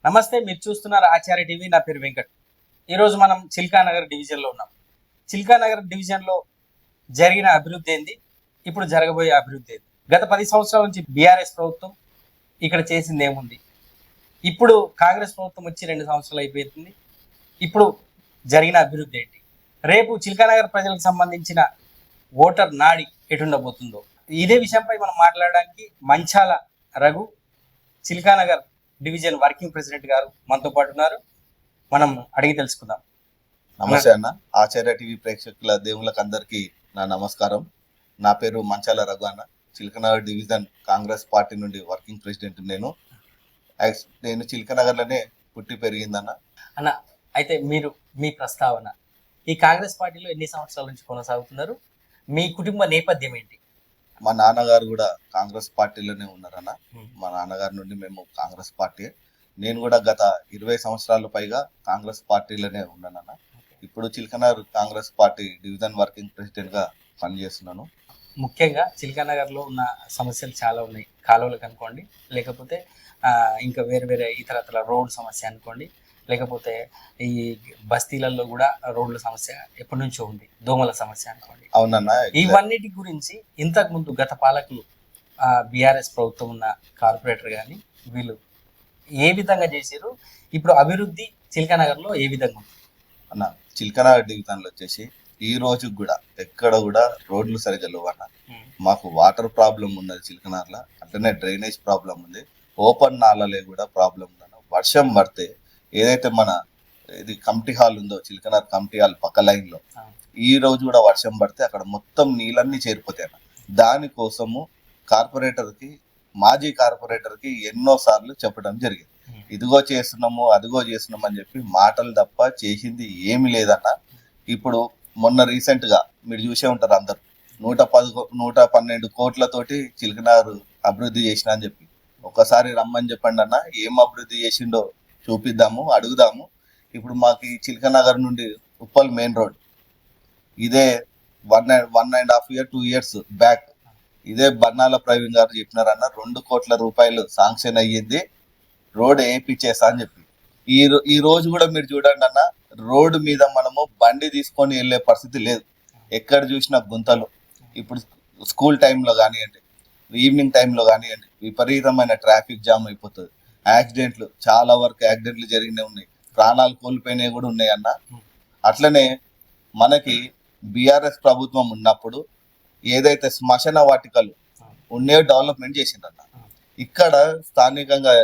నమస్తే, మీరు చూస్తున్నారు ఆచార్య టీవీ. నా పేరు వెంకట్. ఈరోజు మనం చిల్కానగర్ డివిజన్లో ఉన్నాం. చిల్కానగర్ డివిజన్లో జరిగిన అభివృద్ధి ఏంది, ఇప్పుడు జరగబోయే అభివృద్ధి ఏంది, గత 10 సంవత్సరాల నుంచి బీఆర్ఎస్ ప్రభుత్వం ఇక్కడ చేసింది ఏముంది, ఇప్పుడు కాంగ్రెస్ ప్రభుత్వం వచ్చి 2 సంవత్సరాలు అయిపోతుంది, ఇప్పుడు జరిగిన అభివృద్ధి ఏంటి, రేపు చిల్కానగర్ ప్రజలకు సంబంధించిన ఓటర్ నాడి ఎటుండబోతుందో, ఇదే విషయంపై మనం మాట్లాడడానికి Manchala Raghu, Chilkanagar division working president గారు మనతో పాటు ఉన్నారు. మనం అడిగి తెలుసుకుందాం. నమస్తే అన్న. ఆచార్య టీవీ ప్రేక్షకుల దేవుళ్ళకి అందరికీ నా నమస్కారం. నా పేరు మంచాల రఘు అన్న. చిలకనగర్ డివిజన్ కాంగ్రెస్ పార్టీ నుండి వర్కింగ్ ప్రెసిడెంట్. నేను చిలకనగర్లోనే పుట్టి పెరిగిందన్న. అన్న, అయితే మీరు మీ ప్రస్తావన ఈ కాంగ్రెస్ పార్టీలో ఎన్ని సంవత్సరాల నుంచి కొనసాగుతున్నారు, మీ కుటుంబ నేపథ్యం ఏంటి? మా నాన్నగారు కూడా కాంగ్రెస్ పార్టీలోనే ఉన్నారన్న. మా నాన్నగారి నుండి మేము కాంగ్రెస్ పార్టీ. నేను కూడా గత 20 సంవత్సరాల పైగా కాంగ్రెస్ పార్టీలోనే ఉన్నానన్న. ఇప్పుడు Chilakanagar Congress party division working president గా పనిచేస్తున్నాను. ముఖ్యంగా చిల్కానగర్లో ఉన్న సమస్యలు చాలా ఉన్నాయి. కాలువలకు అనుకోండి, లేకపోతే ఇంకా వేరే వేరే ఇతరత్ర రోడ్ సమస్య అనుకోండి, లేకపోతే ఈ బస్తీలలో కూడా రోడ్ల సమస్య ఎప్పటి నుంచో ఉంది, దోమల సమస్య అనుకోండి. అవునన్న. ఇవన్నిటి గురించి ఇంతకు ముందు గత పాలకులు బీఆర్ఎస్ ప్రభుత్వం ఉన్న కార్పొరేటర్ కానీ వీళ్ళు ఏ విధంగా చేశారు, ఇప్పుడు అభివృద్ధి చిల్కానగర్లో ఏ విధంగా ఉంది అన్న? చిలకనగర్ డివిజన్లో వచ్చేసి ఈ రోజు కూడా ఎక్కడ కూడా రోడ్లు సరిగ్గా లేవన్న. మాకు వాటర్ ప్రాబ్లం ఉన్నది చిలకనగర్లో, అట్లనే డ్రైనేజ్ ప్రాబ్లం ఉంది, ఓపెన్ నాలలే కూడా ప్రాబ్లం ఉందన్న. వర్షం పడితే ఏదైతే మన ఇది కమిటీ హాల్ ఉందో, చిలకనగర్ కమిటీ హాల్ పక్క లైన్ లో ఈ రోజు కూడా వర్షం పడితే అక్కడ మొత్తం నీళ్ళన్నీ చేరిపోతాయి అన్న. దానికోసము మాజీ కార్పొరేటర్ కి ఎన్నో సార్లు చెప్పడం జరిగింది. ఇదిగో చేస్తున్నాము, అదిగో చేస్తున్నాము అని చెప్పి మాటలు తప్ప చేసింది ఏమి లేదన్న. ఇప్పుడు మొన్న రీసెంట్ గా మీరు చూసే ఉంటారు అందరు, 112 కోట్లతోటి చిలకనగర్ అభివృద్ధి చేసిన అని చెప్పి ఒకసారి రమ్మని చెప్పండి అన్న. ఏం అభివృద్ధి చేసిండో చూపిద్దాము, అడుగుదాము. ఇప్పుడు మాకు ఈ చిలకనగర్ నుండి ఉప్పల్ మెయిన్ రోడ్ ఇదే 1.5 year 2 years బ్యాక్ ఇదే బన్నాల ప్రవీణ్ గారు చెప్పినారన్న, 2 కోట్ల రూపాయలు శాంక్షన్ అయ్యింది, రోడ్ వేయించేసా అని చెప్పి. ఈ రోజు కూడా మీరు చూడండి అన్న, రోడ్డు మీద మనము బండి తీసుకొని వెళ్ళే పరిస్థితి లేదు. ఎక్కడ చూసినా గుంతలు. ఇప్పుడు స్కూల్ టైంలో కానివ్వండి, ఈవినింగ్ టైంలో కానివ్వండి, విపరీతమైన ట్రాఫిక్ జామ్ అయిపోతుంది. యాక్సిడెంట్లు, చాలా వరకు యాక్సిడెంట్లు జరిగినవి ఉన్నాయి, ప్రాణాలు కోల్పోయినవి కూడా ఉన్నాయి అన్న. అట్లనే మనకి బీఆర్ఎస్ ప్రభుత్వం ఉన్నప్పుడు ఏదైతే శ్మశాన వాటికలు ఉన్నాయో డెవలప్మెంట్ చేసిందన్న. ఇక్కడ స్థానికంగా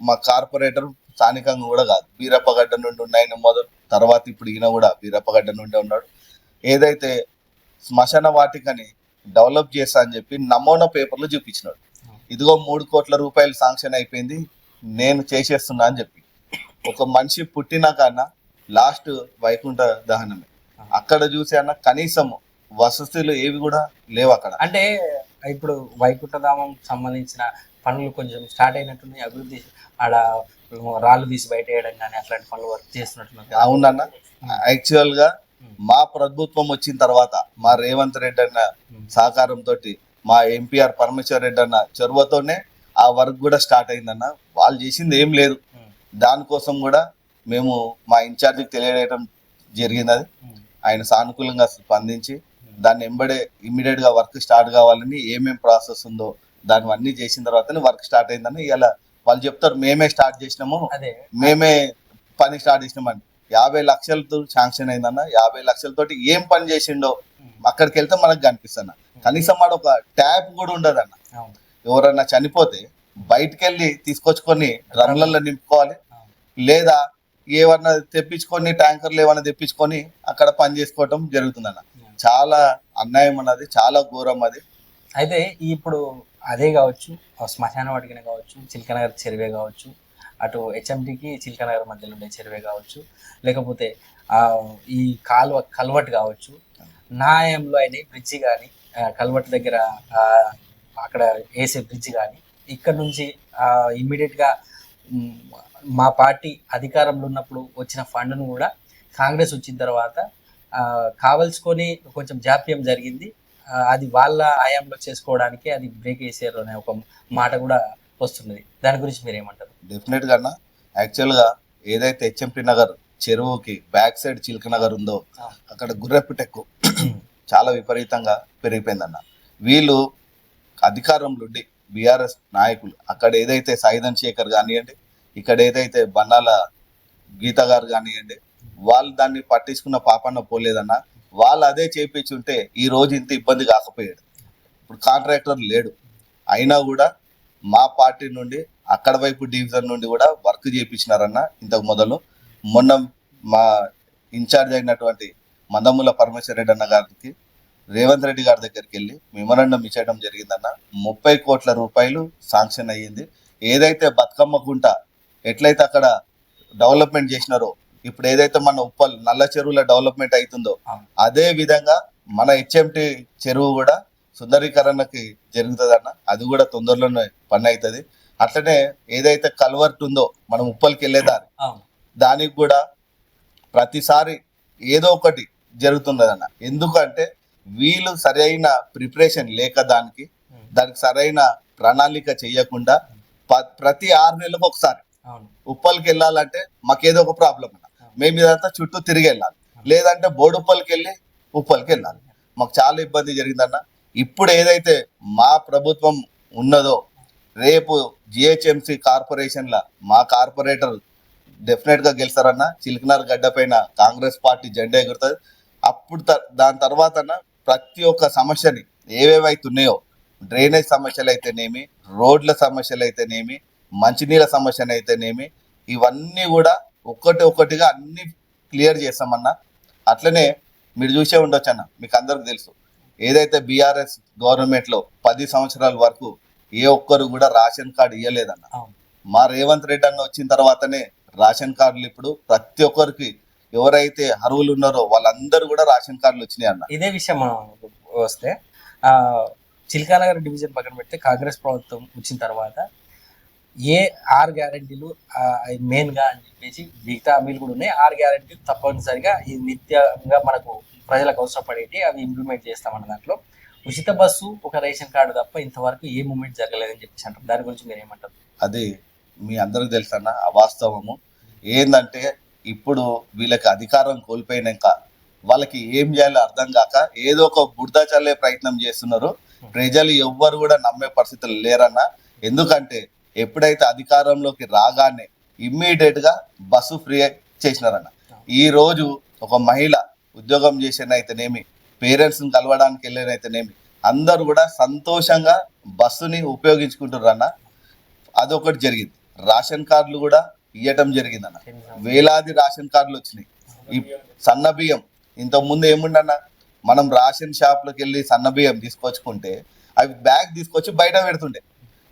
మా కార్పొరేటర్ స్థానికంగా కూడా కాదు, బీరప్పగడ్డ నుండి ఉన్నాయని మొదలు, తర్వాత ఇప్పుడు ఈయన కూడా బీరప్పగడ్డ నుండి ఉన్నాడు. ఏదైతే శ్మశాన వాటికని డెవలప్ చేస్తా అని చెప్పి నమూనా పేపర్లు చూపించినాడు. ఇదిగో 3 కోట్ల రూపాయలు శాంక్షన్ అయిపోయింది, నేను చేసేస్తున్నా అని చెప్పి. ఒక మనిషి పుట్టినాకన్నా లాస్ట్ వైకుంఠ దహనమే. అక్కడ చూసి అన్న కనీసం వసతులు ఏవి కూడా లేవు అక్కడ. అంటే ఇప్పుడు వైకుంఠధామం సంబంధించిన పనులు కొంచెం స్టార్ట్ అయినట్టున్నాయి, అభివృద్ధి ఆడ రాళ్ళు తీసి బయట వేయడం కానీ అట్లాంటి పనులు వర్క్ చేస్తున్నట్టున్నారు. అవునన్న. యాక్చువల్ గా మా ప్రభుత్వం వచ్చిన తర్వాత మా రేవంత్ రెడ్డి అన్న సహకారంతో, మా ఎంపీఆర్ పరమేశ్వర్ రెడ్డి అన్న చొరవతోనే ఆ వర్క్ కూడా స్టార్ట్ అయిందన్న. వాళ్ళు చేసింది ఏం లేదు. దానికోసం కూడా మేము మా ఇన్ఛార్జికి తెలియజేయడం జరిగినది. ఆయన సానుకూలంగా స్పందించి దాన్ని ఇమ్మీడియట్ గా వర్క్ స్టార్ట్ కావాలని ఏమేం ప్రాసెస్ ఉందో దాన్ని అన్ని చేసిన తర్వాతనే వర్క్ స్టార్ట్ అయిందని. ఇలా వాళ్ళు చెప్తారు మేమే స్టార్ట్ చేసినాము, మేమే పని స్టార్ట్ చేసినామని. 50 లక్షలతో శాంక్షన్ అయిందన్న. 50 లక్షలతోటి ఏం పని చేసిండో అక్కడికి వెళ్తే మనకు కనిపిస్తున్నా. కనీసం ఆడ ఒక ట్యాప్ కూడా ఉండదన్న. ఎవరన్నా చనిపోతే బయటకు వెళ్ళి తీసుకొచ్చుకొని డ్రమ్లలో నింపుకోవాలి, లేదా ఏమన్నా తెప్పించుకొని ట్యాంకర్లు ఏమన్నా తెప్పించుకొని అక్కడ పని చేసుకోవటం జరుగుతుందన్న. చాలా అన్యాయం అన్నది, చాలా ఘోరం అది. అయితే ఇప్పుడు అదే కావచ్చు, శ్మశాన వాటికనే కావచ్చు, చిలకనగర్ చెరువే కావచ్చు, అటు హెచ్ఎండికి చిలకనగర్ మధ్యలో ఉండే చెరువే కావచ్చు, లేకపోతే ఈ కల్వట్ కావచ్చు, నాయంలో అయిన బ్రిడ్జి కానీ, కల్వట్ దగ్గర అక్కడ వేసే బ్రిడ్జి కానీ, ఇక్కడ నుంచి ఇమ్మీడియట్గా మా పార్టీ అధికారంలో ఉన్నప్పుడు వచ్చిన ఫండ్ను కూడా కాంగ్రెస్ వచ్చిన తర్వాత కావలసుకొని కొంచెం జాప్యం జరిగింది, అది వాళ్ళ ఆయాంలో చేసుకోవడానికి అది బ్రేక్ వేసారు అనే ఒక మాట కూడా వస్తున్నది. దాని గురించి మీరు ఏమంటారు? డెఫినెట్ గా యాక్చువల్గా ఏదైతే హెచ్ఎంటి నగర్ చెరువుకి బ్యాక్ సైడ్ చిల్క నగర్ ఉందో అక్కడ గుర్రపిటెక్కు చాలా విపరీతంగా పెరిగిపోయిందన్న. వీళ్ళు అధికారంలో ఉండి బీఆర్ఎస్ నాయకులు అక్కడ ఏదైతే సాయిధన్ శేఖర్ కానివ్వండి, ఇక్కడ ఏదైతే బన్నాల గీత గారు కానివ్వండి, వాళ్ళు దాన్ని పట్టించుకున్న పాపన్న పోలేదన్న. వాళ్ళు అదే చేయించుంటే ఈ రోజు ఇంత ఇబ్బంది కాకపోయాడు. ఇప్పుడు కాంట్రాక్టర్ లేడు, అయినా కూడా మా పార్టీ నుండి అక్కడ వైపు డివిజన్ నుండి కూడా వర్క్ చేయించినారన్న. ఇంతకు మొదలు మొన్న మా ఇన్ఛార్జ్ అయినటువంటి మందముల పరమేశ్వర రెడ్డి అన్న గారికి రేవంత్ రెడ్డి గారి దగ్గరికి వెళ్ళి మెమోరాండం ఇచ్చేయడం జరిగిందన్న. 30 కోట్ల రూపాయలు శాంక్షన్ అయ్యింది. ఏదైతే బతుకమ్మ గుంట ఎట్లయితే అక్కడ డెవలప్మెంట్ చేసినారో, ఇప్పుడు ఏదైతే మన ఉప్పల్ నల్ల చెరువుల డెవలప్మెంట్ అవుతుందో అదే విధంగా మన హెచ్ఎంటి చెరువు కూడా సుందరీకరణకి జరుగుతుందన్న. అది కూడా తొందరలోనే పని అవుతుంది. అట్లనే ఏదైతే కల్వర్ట్ ఉందో మనం ఉప్పల్కి వెళ్ళేదారి, దానికి కూడా ప్రతిసారి ఏదో ఒకటి జరుగుతున్నదన్న. ఎందుకంటే వీళ్ళు సరైన ప్రిపరేషన్ లేక దానికి సరైన ప్రణాళిక చేయకుండా ప్రతి 6 నెలలకు ఒకసారి ఉప్పల్కి వెళ్ళాలంటే మాకేదో ఒక ప్రాబ్లం అన్న. మేము ఇదంతా చుట్టూ తిరిగి వెళ్ళాలి, లేదంటే బోడుప్పల్కి వెళ్ళి ఉప్పల్కి వెళ్ళాలి. మాకు చాలా ఇబ్బంది జరిగిందన్న. ఇప్పుడు ఏదైతే మా ప్రభుత్వం ఉన్నదో, రేపు జిహెచ్ఎంసి కార్పొరేషన్ల మా కార్పొరేటర్ డెఫినెట్ గా గెలుస్తారన్న. చిలకనార్ గడ్డ పైన కాంగ్రెస్ పార్టీ జెండా ఎగురుతుంది. అప్పుడు దాని తర్వాత ప్రతి ఒక్క సమస్యని ఏవేవైతున్నాయో, డ్రైనేజ్ సమస్యలు అయితేనేమి, రోడ్ల సమస్యలు అయితేనేమి, మంచినీళ్ళ సమస్యలు అయితేనేమి, ఇవన్నీ కూడా ఒక్కటిగా అన్ని క్లియర్ చేస్తామన్నా. అట్లనే మీరు చూసే ఉండొచ్చు అన్న, మీకు అందరికి తెలుసు ఏదైతే బీఆర్ఎస్ గవర్నమెంట్లో 10 సంవత్సరాల వరకు ఏ ఒక్కరు కూడా రేషన్ కార్డు ఇవ్వలేదన్న. మా రేవంత్ రెడ్డి అన్న వచ్చిన తర్వాతనే రేషన్ కార్డులు ఇప్పుడు ప్రతి ఒక్కరికి ఎవరైతే అర్హులు ఉన్నారో వాళ్ళందరూ కూడా రేషన్ కార్డులు వచ్చినాయి అన్న. ఇదే విషయం వస్తే చిల్కానగర్ డివిజన్ పక్కన పెడితే కాంగ్రెస్ ప్రభుత్వం వచ్చిన తర్వాత ఏ 6 గ్యారెంటీలు మెయిన్ గా అని చెప్పేసి మిగతా హామీలు కూడా ఉన్నాయి. 6 గ్యారెంటీలు తప్పనిసరిగా ఈ నిత్యంగా మనకు ప్రజలకు అవసరపడేటి అవి ఇంప్లిమెంట్ చేస్తామన్న దాంట్లో ఉచిత బస్సు, ఒక రేషన్ కార్డు తప్ప ఇంతవరకు ఏ మూమెంట్ జరగలేదని చెప్పేసి అంటారు. దాని గురించి మీరు ఏమంటారు? అది మీ అందరికి తెలుసన్న అవాస్తవము. ఏంటంటే ఇప్పుడు వీళ్ళకి అధికారం కోల్పోయినాక వాళ్ళకి ఏం చేయాలో అర్థం కాక ఏదో ఒక బురద చల్లే ప్రయత్నం చేస్తున్నారు. ప్రజలు ఎవ్వరు కూడా నమ్మే పరిస్థితులు లేరన్న. ఎందుకంటే ఎప్పుడైతే అధికారంలోకి రాగానే ఇమ్మీడియట్ గా బస్సు ఫ్రీ చేసినారన్న. ఈ రోజు ఒక మహిళ ఉద్యోగం చేసేనైతేనేమి, పేరెంట్స్ ని కలవడానికి వెళ్ళేనైతేనేమి, అందరూ కూడా సంతోషంగా బస్సుని ఉపయోగించుకుంటున్నారన్న. అదొకటి జరిగింది. రేషన్ కార్డులు కూడా ఇవ్వటం జరిగిందన్న. వేలాది రేషన్ కార్డులు వచ్చినాయి. ఈ సన్న బియ్యం ఇంతకుముందు ఏముండన్న, మనం రేషన్ షాప్లోకి వెళ్ళి సన్న బియ్యం తీసుకొచ్చుకుంటే అవి బ్యాగ్ తీసుకొచ్చి బయట పెడుతుండే,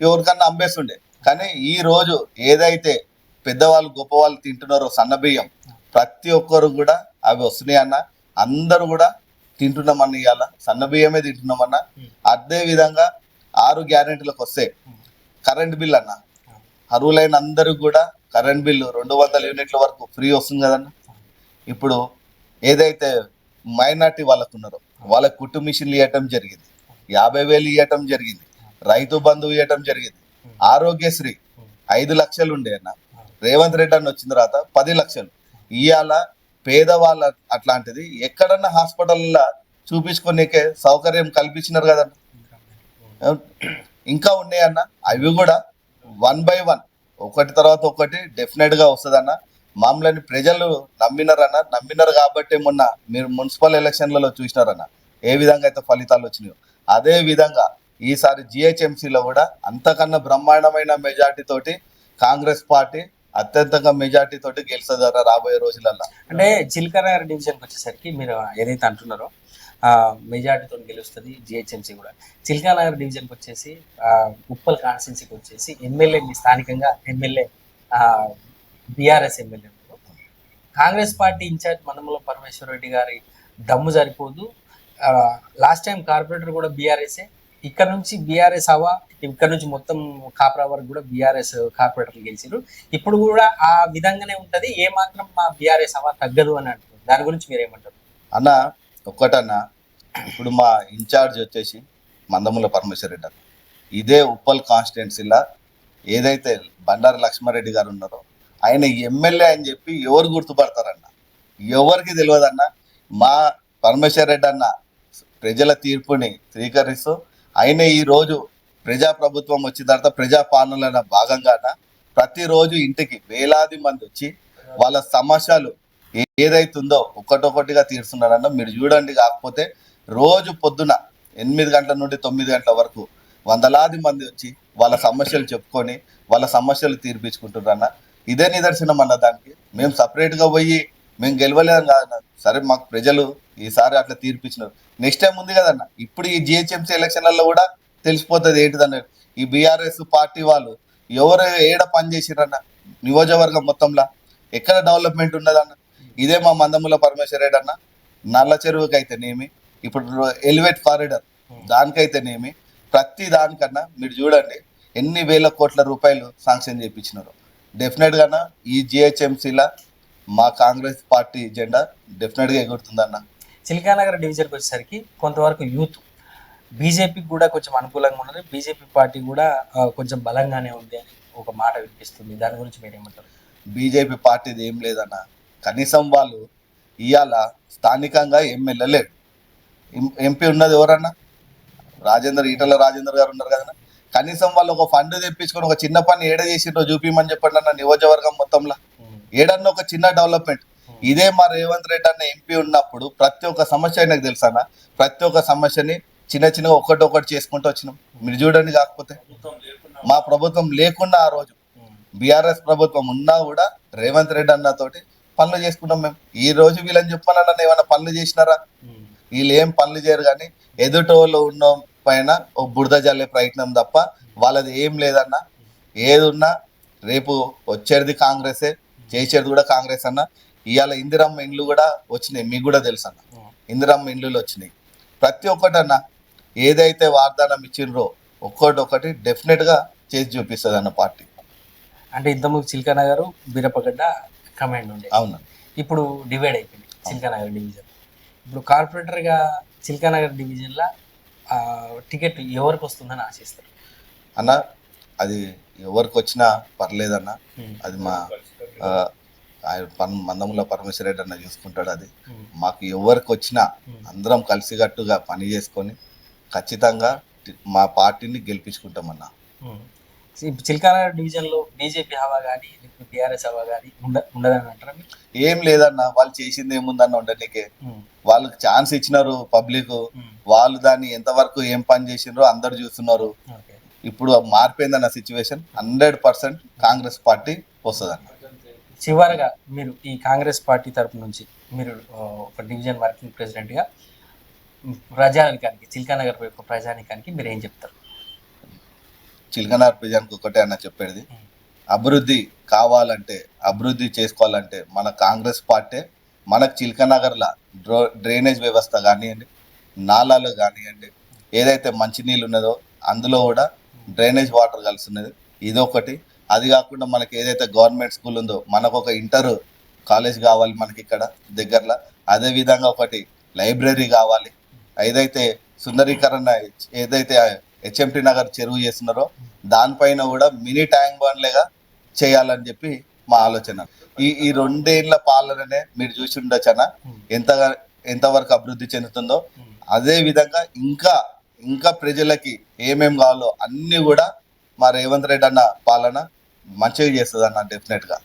ఎవరికన్నా అమ్మేస్తుండే. కానీ ఈ రోజు ఏదైతే పెద్దవాళ్ళు గొప్పవాళ్ళు తింటున్నారో సన్న బియ్యం, ప్రతి ఒక్కరు కూడా అవి వస్తున్నాయి అన్న. అందరూ కూడా తింటున్నామన్న, ఇవాళ సన్న బియ్యమే తింటున్నామన్న. అదే విధంగా 6 గ్యారెంటీలకు వస్తే కరెంట్ బిల్ అన్న, అర్హులైన అందరికి కూడా కరెంట్ బిల్లు 200 యూనిట్ల వరకు ఫ్రీ వస్తుంది కదన్న. ఇప్పుడు ఏదైతే మైనార్టీ వాళ్ళకు ఉన్నారో వాళ్ళకి కుట్టు మిషన్లు ఇవ్వటం జరిగింది, 50,000 ఇవ్వటం జరిగింది, రైతు బంధువు ఇవ్వటం జరిగింది, ఆరోగ్యశ్రీ 5 లక్షలు ఉండే అన్న. రేవంత్ రెడ్డి అన్న వచ్చిన తర్వాత 10 లక్షలు. ఇవాళ పేదవాళ్ళ అట్లాంటిది ఎక్కడన్నా హాస్పిటల్లో చూపించుకునేకే సౌకర్యం కల్పించినారు కదన్న. ఇంకా ఉన్నాయన్న, అవి కూడా 1 by 1 ఒకటి తర్వాత ఒకటి డెఫినెట్ గా వస్తుందన్న. మామూలని ప్రజలు నమ్మినారు కాబట్టి మొన్న మీరు మున్సిపల్ ఎలక్షన్లలో చూసినారన్న ఏ విధంగా అయితే ఫలితాలు వచ్చినాయో, అదే విధంగా ఈసారి జిహెచ్ఎంసీలో కూడా అంతకన్నా బ్రహ్మాండమైన మెజార్టీ తోటి కాంగ్రెస్ పార్టీ అత్యంతంగా మెజార్టీ తోటి గెలుస్తుందన్న రాబోయే రోజులలో. అంటే చిల్కనగర్ డివిజన్కి వచ్చేసరికి మీరు ఏదైతే అంటున్నారో మెజార్టీతో గెలుస్తుంది జిహెచ్ఎంసీ కూడా. చిల్కానగర్ డివిజన్కి వచ్చేసి ఉప్పల్ కాన్స్టిట్యున్సీకి వచ్చేసి ఎమ్మెల్యే స్థానికంగా MLA BRS MLA Congress party incharge Mandamula Parameshwara Reddy గారి దమ్ము సరిపోదు. లాస్ట్ టైం కార్పొరేటర్ కూడా బీఆర్ఎస్ఏ, ఇక్కడ నుంచి బీఆర్ఎస్ హవా, ఇక్కడ నుంచి మొత్తం కాపరా వరకు కూడా బీఆర్ఎస్ కార్పొరేటర్లు గెలిచారు. ఇప్పుడు కూడా ఆ విధంగానే ఉంటది, ఏ మాత్రం మా బీఆర్ఎస్ హవా తగ్గదు అని అంటున్నారు. దాని గురించి మీరు ఏమంటారు? అన్న ఒక్కటన్నా, ఇప్పుడు మా ఇన్ఛార్జ్ వచ్చేసి మందముల పరమేశ్వర రెడ్డి అన్న. ఇదే ఉప్పల్ కాన్స్టిట్యున్సీలో ఏదైతే బండారు లక్ష్మారెడ్డి గారు ఉన్నారో ఆయన ఎమ్మెల్యే అని చెప్పి ఎవరు గుర్తుపడతారన్న? ఎవరికి తెలియదన్న. మా పరమేశ్వర్ రెడ్డి అన్న ప్రజల తీర్పుని స్వీకరిస్తూ ఆయన ఈ రోజు ప్రజాప్రభుత్వం వచ్చిన తర్వాత ప్రజాపాలనలో భాగంగాన ప్రతిరోజు ఇంటికి వేలాది మంది వచ్చి వాళ్ళ సమస్యలు ఏదైతుందో ఒక్కటొక్కటిగా తీరుస్తున్నారన్న. మీరు చూడండి, కాకపోతే రోజు పొద్దున 8 గంటల నుండి 9 గంటల వరకు వందలాది మంది వచ్చి వాళ్ళ సమస్యలు చెప్పుకొని వాళ్ళ సమస్యలు తీర్పించుకుంటున్నారన్న. ఇదే నిదర్శనం అన్న. దానికి మేము సపరేట్గా పోయి మేము గెలవలేదని కాదన్న. సరే, మాకు ప్రజలు ఈసారి అట్లా తీర్పిచ్చినారు. నెక్స్ట్ టైం ఉంది కదన్న. ఇప్పుడు ఈ జిహెచ్ఎంసీ ఎలక్షన్లలో కూడా తెలిసిపోతుంది ఏంటిదన్న. ఈ బీఆర్ఎస్ పార్టీ వాళ్ళు ఎవరు ఏడ పని చేసిరన్న నియోజకవర్గం మొత్తంలో ఎక్కడ డెవలప్మెంట్ ఉన్నదన్న. ఇదే మా మందముల పరమేశ్వర్ రెడ్డి అన్న నల్ల చెరువుకి అయితేనేమి, ఇప్పుడు ఎలివేట్ కారిడార్ దానికైతేనేమి, ప్రతి దానికన్నా మీరు చూడండి ఎన్ని వేల కోట్ల రూపాయలు శాంక్షన్ చేయించినారు. డెఫినెట్గా ఈ జిహెచ్ఎంసీలా మా కాంగ్రెస్ పార్టీ జెండా డెఫినెట్గా ఎగురుతుందన్న. చిల్కానగర్ డివిజన్కి వచ్చేసరికి కొంతవరకు యూత్ బీజేపీకి కూడా కొంచెం అనుకూలంగా ఉన్నది, బీజేపీ పార్టీ కూడా కొంచెం బలంగానే ఉంది అని ఒక మాట వినిపిస్తుంది. దాని గురించి మీరు ఏమంటారు? బీజేపీ పార్టీది ఏం లేదన్న. కనీసం వాళ్ళు ఇవాళ స్థానికంగా ఎమ్మెల్యే లేడు. ఎంపీ ఉన్నది ఎవరన్నా? ఈటల రాజేందర్ గారు ఉన్నారు కదన్నా. కనీసం వాళ్ళు ఒక ఫండ్ తెప్పించుకొని ఒక చిన్న పని ఏడ చేసిండ్రో చూపిమని చెప్పండి అన్న. నియోజకవర్గం మొత్తంలో ఏడన్నా ఒక చిన్న డెవలప్మెంట్. ఇదే మా రేవంత్ రెడ్డి అన్న ఎంపీ ఉన్నప్పుడు ప్రతి ఒక్క సమస్య ఆయనకు తెలుసన్న. ప్రతి ఒక్క సమస్యని చిన్న చిన్నగా ఒకటి చేసుకుంటూ వచ్చినాం. మీరు చూడండి, కాకపోతే మా ప్రభుత్వం లేకుండా ఆ రోజు బీఆర్ఎస్ ప్రభుత్వం ఉన్నా కూడా రేవంత్ రెడ్డి అన్న తోటి పనులు చేసుకున్నాం మేము. ఈ రోజు వీళ్ళని చెప్పాలన్నా ఏమైనా పనులు చేసినారా? వీళ్ళు ఏం పనులు చేయరు. కానీ ఎదుటోళ్ళు ఉన్న పైన ఓ బురద జల్లే ప్రయత్నం తప్ప వాళ్ళది ఏం లేదన్న. ఏది ఉన్నా రేపు వచ్చేది కాంగ్రెసే, చేసేది కూడా కాంగ్రెస్ అన్న. ఇవాళ ఇందిరమ్మ ఇండ్లు కూడా వచ్చినాయి, మీకు కూడా తెలుసు అన్న. ఇందిరమ్మ ఇండ్లు వచ్చినాయి. ప్రతి ఒక్కటి అన్న ఏదైతే వాగ్దానం ఇచ్చిండ్రో ఒక్కటి డెఫినెట్గా చేసి చూపిస్తుంది అన్న పార్టీ. అంటే ఇంతకుముందు చిల్కానగర్ బీరపగడ్డ కమాండ్ ఉండే, అవును, ఇప్పుడు డివైడ్ అయిపోయింది చిల్కానగర్ డివిజన్. ఇప్పుడు కార్పొరేటర్గా చిల్కానగర్ డివిజన్లో టికెట్ ఎవరికి వస్తుందని ఆశిస్తారు అన్న? అది ఎవరికి వచ్చినా పర్లేదన్న. అది మా మందముల పరమేశ్వర రెడ్డి అన్న చూసుకుంటాడు. అది మాకు ఎవరికి వచ్చినా అందరం కలిసికట్టుగా పని చేసుకొని ఖచ్చితంగా మా పార్టీని గెలిపించుకుంటామన్నా. చిల్కానగర్ డివిజన్లో బీజేపీ హవా కానీ టీఆర్ఎస్ హవా కానీ ఉండదని అంటారా? ఏం లేదన్న. వాళ్ళు చేసింది ఏముందన్న ఉండనికే. వాళ్ళకి ఛాన్స్ ఇచ్చినారు పబ్లిక్. వాళ్ళు దాన్ని ఎంతవరకు ఏం పని చేసినారో అందరు చూస్తున్నారు. ఇప్పుడు మారిపోయిందన్న సిచ్యువేషన్. 100% కాంగ్రెస్ పార్టీ వస్తుందన్న. చివరగా మీరు ఈ కాంగ్రెస్ పార్టీ తరపు నుంచి మీరు ఒక డివిజన్ వర్కింగ్ ప్రెసిడెంట్గా ప్రజానికానికి, చిల్కానగర్ యొక్క ప్రజానికానికి మీరు ఏం చెప్తారు? చిల్కానగర్ ప్రజానికి ఒకటే అన్న చెప్పేది, అభివృద్ధి కావాలంటే, అభివృద్ధి చేసుకోవాలంటే మన కాంగ్రెస్ పార్టీ మనకు చిల్కానగర్లో డ్రైనేజ్ వ్యవస్థ కానివ్వండి, నాలాలు కానివ్వండి, ఏదైతే మంచినీళ్ళు ఉన్నదో అందులో కూడా డ్రైనేజ్ వాటర్ కలిసి ఉన్నది, ఇదొకటి. అది కాకుండా మనకి ఏదైతే గవర్నమెంట్ స్కూల్ ఉందో మనకు ఒక ఇంటర్ కాలేజ్ కావాలి మనకి ఇక్కడ దగ్గరలో. అదేవిధంగా ఒకటి లైబ్రరీ కావాలి. ఏదైతే సుందరీకరణ ఏదైతే హెచ్ఎంటీ నగర్ చెరువు చేస్తున్నారో దానిపైన కూడా మినీ ట్యాంక్ బండ్లేగా చేయాలని చెప్పి మా ఆలోచన. ఈ 2 ఏళ్ల పాలననే మీరు చూసి ఉండొచ్చన్న ఎంతవరకు అభివృద్ధి చెందుతుందో. అదే విధంగా ఇంకా ప్రజలకి ఏమేం కావాలో అన్ని కూడా మా రేవంత్ రెడ్డి అన్న పాలన మంచిగా చేస్తుంది అన్న. డెఫినెట్గా.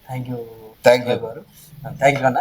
థ్యాంక్ యూ థ్యాంక్ యూ అన్న.